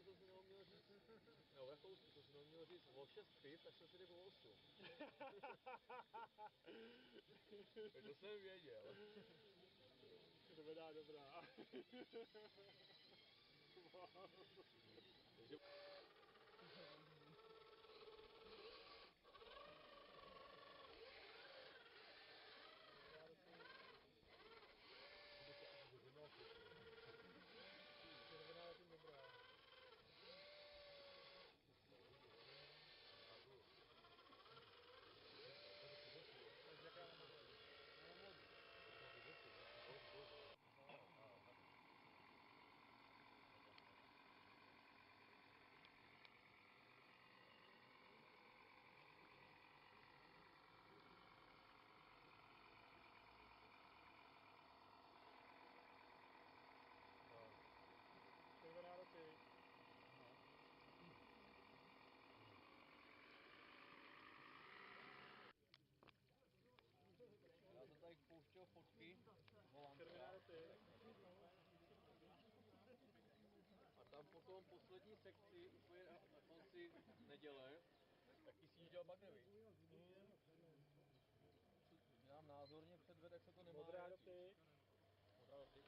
to si neuměl říct. Jo, v Rakousku to si neuměl říct. O 6 piv, tak jsme si jde o 8. To jsem věděl. Dobrá, dobrá. Takže... Červená je tím dobrá. Takže jaká na modré? Na modré. Červená roky. Já jsem tady pouštěl fotky. Červená roky. A tam potom poslední sekci, úplně na konci neděle, taky sjížděl bagnevi. Nám názorně předved, jak se to nemá. Modrá roky. Modrá roky.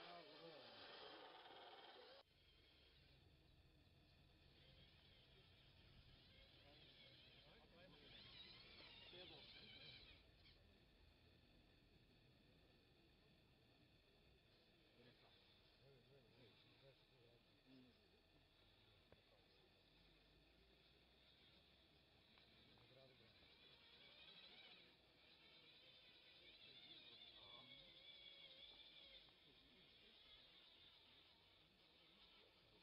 Dobrá,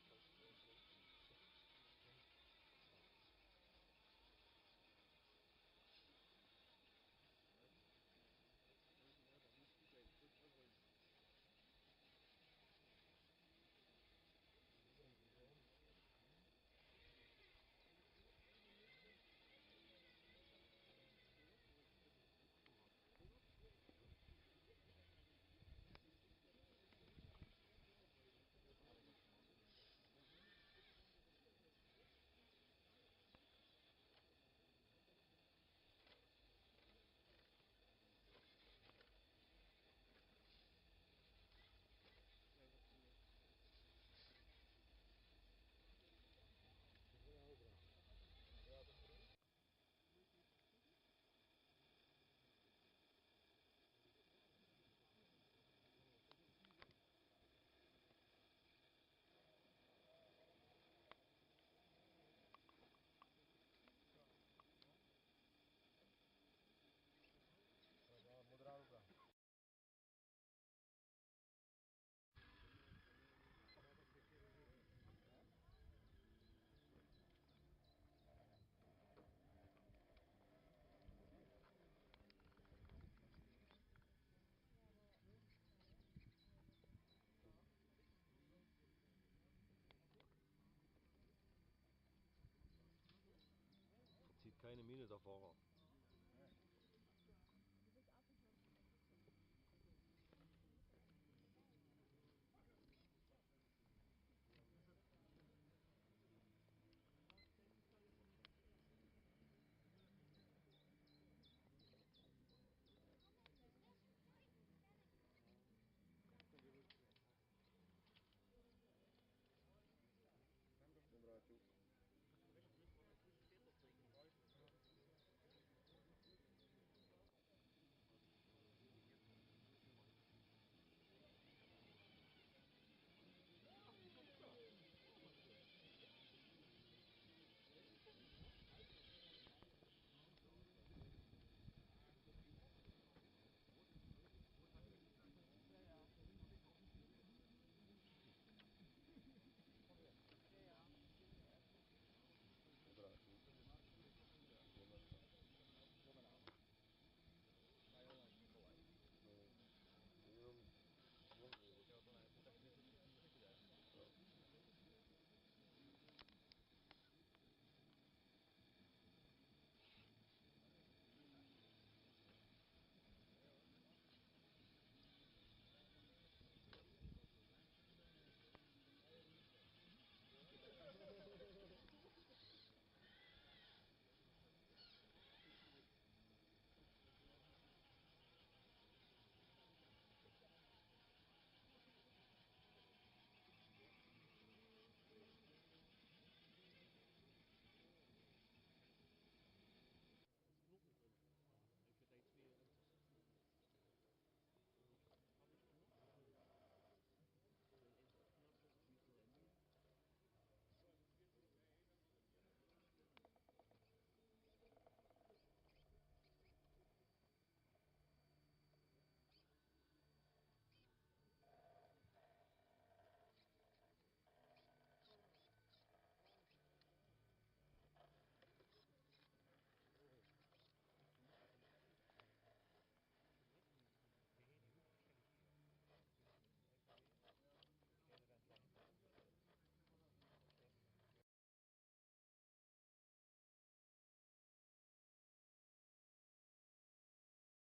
dobrá. Červená dobrá. Já to půjde? Modrá dobrá. Zieht keine Miene, der Fahrer.